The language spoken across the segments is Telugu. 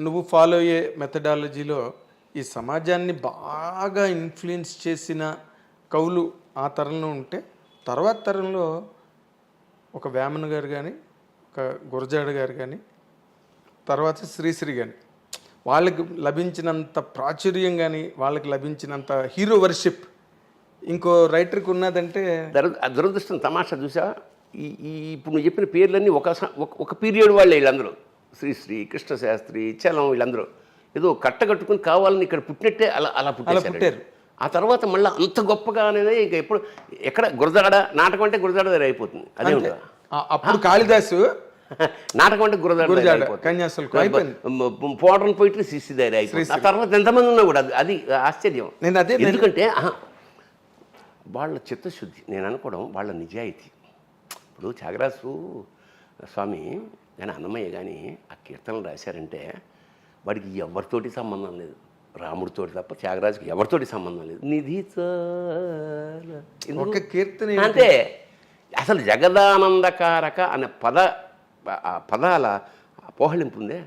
నువ్వు ఫాలో అయ్యే మెథడాలజీలో ఈ సమాజాన్ని బాగా ఇన్ఫ్లుయెన్స్ చేసిన కవులు ఆ తరంలో ఉంటే తర్వాత తరంలో ఒక వేమన గారు కానీ ఒక గురజాడ గారు కానీ తర్వాత శ్రీశ్రీ కానీ వాళ్ళకి లభించినంత ప్రాచుర్యం కానీ వాళ్ళకి లభించినంత హీరో వర్షిప్ ఇంకో రైటర్కి ఉన్నదంటే దురదృష్టం తమాషా చూసా. ఈ ఇప్పుడు నువ్వు చెప్పిన పేర్లన్నీ ఒక పీరియడ్ వాళ్ళే వీళ్ళందరూ. శ్రీశ్రీ, కృష్ణశాస్త్రి, చలం, వీళ్ళందరూ ఏదో కట్టగట్టుకుని కావాలని ఇక్కడ పుట్టినట్టే అలా పుట్టారు. ఆ తర్వాత మళ్ళీ అంత గొప్పగా అనేది ఇక ఎప్పుడు ఎక్కడ గురజాడ నాటకం అంటే గురజాడ దగ్గర అయిపోతుంది. అదే ఉంటుంది. అప్పుడు కాళిదాసు నాటకం అంటే గురజాడ పోవడం పోయిట్లు శిష్యు దగ్గర అయిపోతుంది. ఆ తర్వాత ఎంతమంది ఉన్నా కూడా అది ఆశ్చర్యం. ఎందుకంటే వాళ్ళ చిత్తశుద్ధి, నేను అనుకోవడం వాళ్ళ నిజాయితీ. ఇప్పుడు త్యాగరాజు స్వామి కానీ అన్నమయ్య కానీ ఆ కీర్తనలు రాశారంటే వాడికి ఎవరితోటి సంబంధం లేదు, రాముడితోటి తప్ప త్యాగరాజుకి ఎవరితోటి సంబంధం లేదు. నిధి ఒక కీర్తన అంటే అసలు జగదానందకారక అనే పదాల పోహళింపు ఉందే.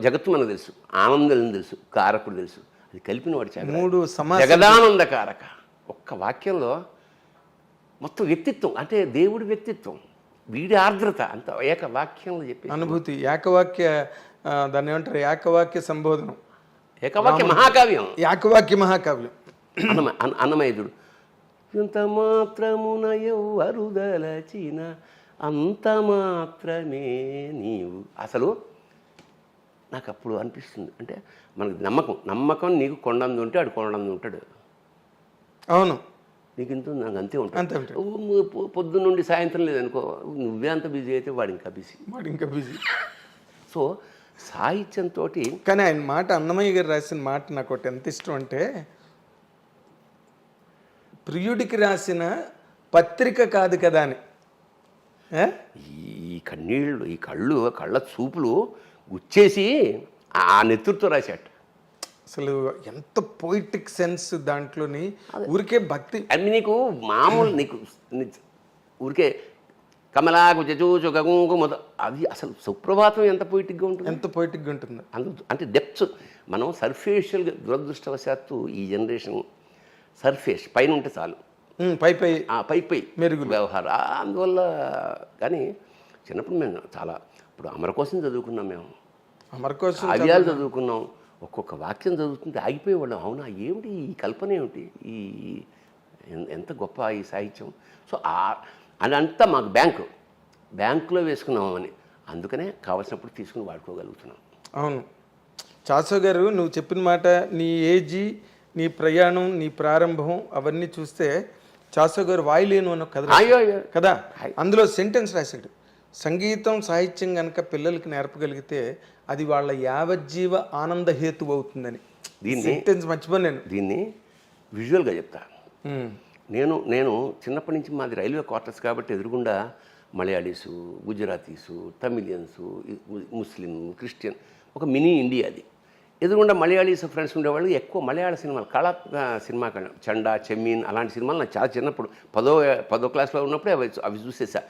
జగత్తు మనకు తెలుసు, ఆనందం తెలుసు, కారకుడు తెలుసు, అది కలిపిన వాడు మూడు జగదానందకారక. ఒక్క వాక్యంలో మొత్తం వ్యక్తిత్వం, అంటే దేవుడి వ్యక్తిత్వం, వీడి ఆర్ద్రత అంత ఏక వాక్యంలో చెప్పి అనుభూతి. ఏకవాక్య, దాన్ని ఏమంటారు, ఏకవాక్య సంబోధనం, ఏకవాక్య మహాకావ్యం, ఏకవాక్య మహాకావ్యం. అన్నమయ్యుడు ఇంత మాత్రమున ఎవ్వరుదలచిన అంత మాత్రమే నీవు. అసలు నాకు అప్పుడు అనిపిస్తుంది, అంటే మనకు నమ్మకం నీకు కొండంది ఉంటే ఆడు కొండంది ఉంటాడు. అవును, నీకు ఇంత నాకు అంతే ఉంటుంది. పొద్దున్న నుండి సాయంత్రం లేదనుకో, నువ్వే అంత బిజీ అయితే వాడు ఇంకా బిజీ. సో సాహిత్యంతో కానీ ఆయన మాట, అన్నమయ్య గారు రాసిన మాట నాకు ఒకటి ఎంత ఇష్టం అంటే, ప్రియుడికి రాసిన పత్రిక కాదు కదా అని. ఈ కన్నీళ్ళు, ఈ కళ్ళ చూపులు గుచ్చేసి ఆ నెత్తురుతో రాశాట. అసలు ఎంత పోయిటిక్ సెన్స్ దాంట్లోని. ఊరికే భక్తి అవి నీకు మామూలు, నీకు ఊరికే కమలాకు చచూచు గంగు అది అసలు సుప్రభాతం ఎంత పోయిటిక్గా ఉంటుంది. అంటే డెప్త్ మనం సర్ఫేషియల్గా, దురదృష్టవశాత్తు ఈ జనరేషన్ సర్ఫేస్ పైన ఉంటే చాలు, పై మెరుగు వ్యవహారం. అందువల్ల కానీ చిన్నప్పుడు మేము చాలా, ఇప్పుడు అమరకోశం చదువుకున్నాం, మేము అమరకోశం కావ్యాలు చదువుకున్నాం. ఒక్కొక్క వాక్యం చదువుతుంటే ఆగిపోయేవాళ్ళం. అవునా, ఏమిటి ఈ కల్పన, ఏమిటి ఈ ఎంత గొప్ప ఈ సాహిత్యం. సో అదంతా మాకు బ్యాంకులో వేసుకున్నామని, అందుకనే కావాల్సినప్పుడు తీసుకుని వాడుకోగలుగుతున్నాం. అవును చాసో గారు, నువ్వు చెప్పిన మాట, నీ ఏజీ, నీ ప్రయాణం, నీ ప్రారంభం అవన్నీ చూస్తే చాసో గారు వాయులేను అన్న కదా, అందులో సెంటెన్స్ రాశాడు, సంగీతం సాహిత్యం కనుక పిల్లలకి నేర్పగలిగితే అది వాళ్ళ యావజ్జీవ ఆనంద హేతు అవుతుందని. సెంటెన్స్ మర్చిపోయాను. దీన్ని విజువల్గా చెప్తా. నేను చిన్నప్పటి నుంచి మాది రైల్వే క్వార్టర్స్ కాబట్టి ఎదురుగుండా మలయాళీసు, గుజరాతీసు, తమిళియన్సు, ముస్లిం, క్రిస్టియన్, ఒక మినీ ఇండియా అది. ఎదురుగుండా మలయాళీస్ ఫ్రెండ్స్ ఉండేవాళ్ళు. ఎక్కువ మలయాళ సినిమాలు, కళాత్మక సినిమా, చండా, చెమ్మీన్ అలాంటి సినిమాలు నాకు చాలా చిన్నప్పుడు 10వ క్లాస్లో ఉన్నప్పుడే అవి చూసేసా.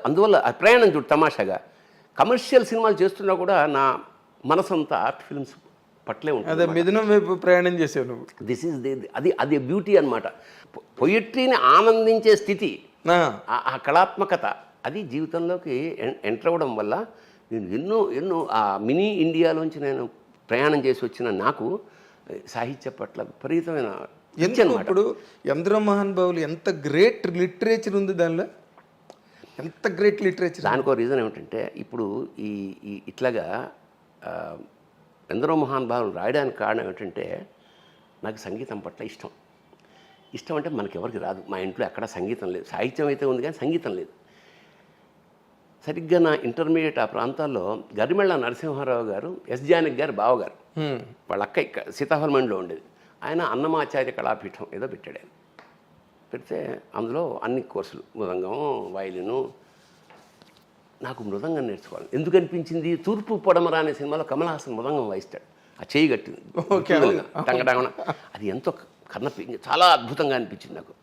అందువల్ల ఆ ప్రయాణం చూడు తమాషాగా. కమర్షియల్ సినిమాలు చేస్తున్నా కూడా నా మనసంతా ఆర్ట్ ఫిల్మ్స్ పట్లే ఉంటుంది. అదే మిథునం వైపు ప్రయాణం చేసావు నువ్వు. దిస్ ఈజ్ అది బ్యూటీ అనమాట. పొయిట్రీని ఆనందించే స్థితి, ఆ కళాత్మకత, అది జీవితంలోకి ఎంటర్ అవ్వడం వల్ల నేను ఎన్నో ఆ మినీ ఇండియాలోంచి నేను ప్రయాణం చేసి వచ్చిన నాకు సాహిత్య పట్ల విపరీతమైన ఇప్పుడు ఎందరో మహానుభావులు, ఎంత గ్రేట్ లిటరేచర్ ఉంది దానిలో, ఎంత గ్రేట్ లిటరేచర్. దానికో రీజన్ ఏమిటంటే, ఇప్పుడు ఇట్లాగా ఎందరో మహానుభావులు రాయడానికి కారణం ఏమిటంటే, నాకు సంగీతం పట్ల ఇష్టం అంటే మనకెవరికి రాదు. మా ఇంట్లో ఎక్కడ సంగీతం లేదు, సాహిత్యం అయితే ఉంది కానీ సంగీతం లేదు. సరిగ్గా నా ఇంటర్మీడియట్ ఆ ప్రాంతాల్లో గరిమెళ్ళ నరసింహారావు గారు, ఎస్ జానకి గారు బావగారు, వాళ్ళ అక్క సీతాఫలమండిలో ఉండేది. ఆయన అన్నమాచార్య కళాపీఠం ఏదో పెట్టాడు. పెడితే అందులో అన్ని కోర్సులు, మృదంగం, వయలిను. నాకు మృదంగం నేర్చుకోవాలి ఎందుకు అనిపించింది, తూర్పు పొడమరా అనే సినిమాలో కమల్ హాసన్ మృదంగం వాయిస్తాడు, ఆ చేయి కట్టింది టంగటంగన, అది ఎంతో చాలా అద్భుతంగా అనిపించింది నాకు.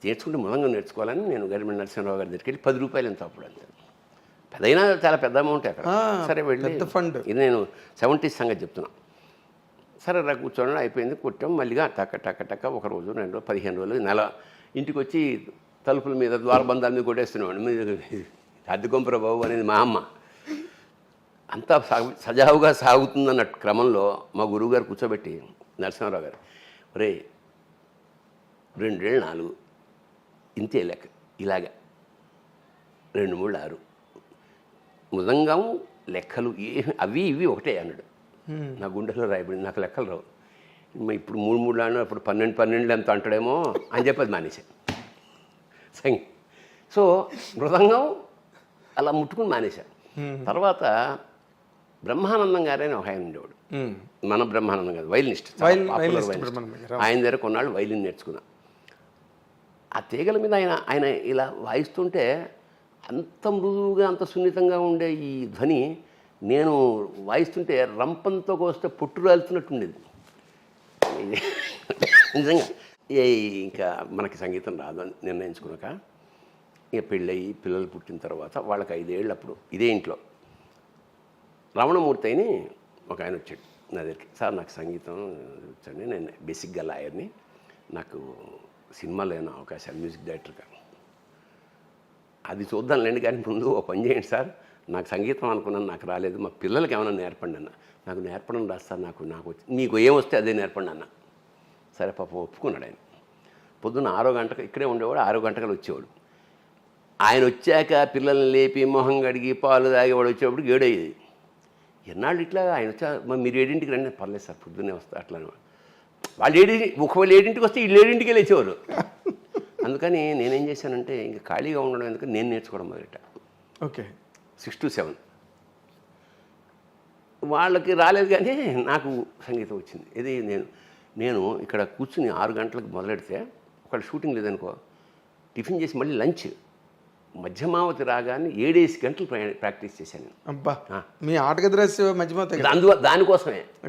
నేర్చుకుంటే మృదంగం నేర్చుకోవాలని నేను గరిమెళ్ళ నరసింహారావు గారి దగ్గరికి వెళ్ళి 10 రూపాయలు ఎంత అప్పుడు అంతే పెద్దయినా చాలా పెద్ద అమౌంట్ అక్కడ. సరే వెళ్ళి పెద్ద ఫండ్. ఇది నేను 70s సంగతి చెప్తున్నా. సరే రా కూర్చోండి, అయిపోయింది, కొట్టాం. మళ్ళీగా టక్క టక్క టక్క ఒక రోజు 2 రోజులు 15 రోజులు నెల ఇంటికి వచ్చి తలుపుల మీద ద్వారబంధాల మీద కొట్టేస్తున్నాడు. మీరు అద్దెకొంపరా బాబు అనేది మా అమ్మ. అంతా సజావుగా సాగుతుందన్న క్రమంలో మా గురువుగారు కూర్చోబెట్టి, నరసింహారావు గారు, ఒరే 2 ఏళ్ళు 4 ఇంతే లెక్క, ఇలాగా 2 3 6 మృదంగం లెక్కలు అవి ఇవి ఒకటే అన్నాడు. నా గుండెలో రాయబడింది. నాకు లెక్కలు రావు. ఇప్పుడు 3 3 ఆడినా అప్పుడు 12 12 ఎంత అంటాడేమో అని చెప్పేది మానేశాను సంగీ. సో మృదంగం అలా ముట్టుకుని మానేశాను. తర్వాత బ్రహ్మానందం గారని ఒక ఆయన ఉండేవాడు. మన బ్రహ్మానందం గారు వైలినిస్ట్, ఆయన దగ్గర కొన్నాళ్ళు వైలిన్ నేర్చుకున్నా. ఆ తీగల మీద ఆయన ఇలా వాయిస్తుంటే అంత మృదువుగా అంత సున్నితంగా ఉండే ఈ ధ్వని నేను వాయిస్తుంటే రంపంతో కోస్తే పొట్టు రాలుతున్నట్టు ఉండేది నిజంగా. ఇంకా మనకి సంగీతం రాదు అని నిర్ణయించుకున్నాక ఇక పెళ్ళయి పిల్లలు పుట్టిన తర్వాత వాళ్ళకి 5 ఏళ్ళు అప్పుడు ఇదే ఇంట్లో రమణమూర్తి అని ఒక ఆయన వచ్చాడు నా దగ్గరికి. సార్ నాకు సంగీతం వచ్చండి, నేను బేసిక్గా లాయర్ని, నాకు సినిమాలో ఏమైనా అవకాశాలు మ్యూజిక్ డైరెక్టర్గా. అది చూద్దాంలేండి, కానీ ముందు ఒక పని చేయండి సార్, నాకు సంగీతం అనుకున్నాను, నాకు రాలేదు, మా పిల్లలకి ఏమైనా నేర్పండి అన్న. నాకు నేర్పడం రాదు సార్, నాకు మీకు ఏమొస్తే అదే నేర్పండి అన్న. సరే పాపం ఒప్పుకున్నాడు ఆయన. పొద్దున్న 6 గంటలకు ఇక్కడే ఉండేవాడు, 6 గంటలకు వచ్చేవాడు. ఆయన వచ్చాక పిల్లల్ని లేపి మొహం కడిగి పాలు తాగేవాడు వచ్చేవాడు 7 అయ్యేది. ఎన్నాళ్ళు ఇట్లా ఆయన వచ్చా మీరు 7ంటికి రండి, పర్లేదు సార్ పొద్దున్నే వస్తా అట్లా. వాళ్ళు 7 ఒకవేళ 7ంటికి వస్తే వీళ్ళు 7ంటికి లేచేవారు. అందుకని నేనేం చేశానంటే ఇంకా ఖాళీగా ఉండడం ఎందుకని నేను నేర్చుకోవడం మొదలెట్టా. ఓకే, 6 to 7 వాళ్ళకి రాలేదు, కానీ నాకు సంగీతం వచ్చింది. ఇది నేను ఇక్కడ కూర్చుని 6 గంటలకు మొదలెడితే ఒకవేళ షూటింగ్ లేదనుకో, టిఫిన్ చేసి మళ్ళీ లంచ్ మధ్యమావతి రాగానే 7 గంటలు ప్రాక్టీస్ చేశాను. అబ్బా, మీ ఆటగది రహస్య మధ్యమావతి దానికోసమే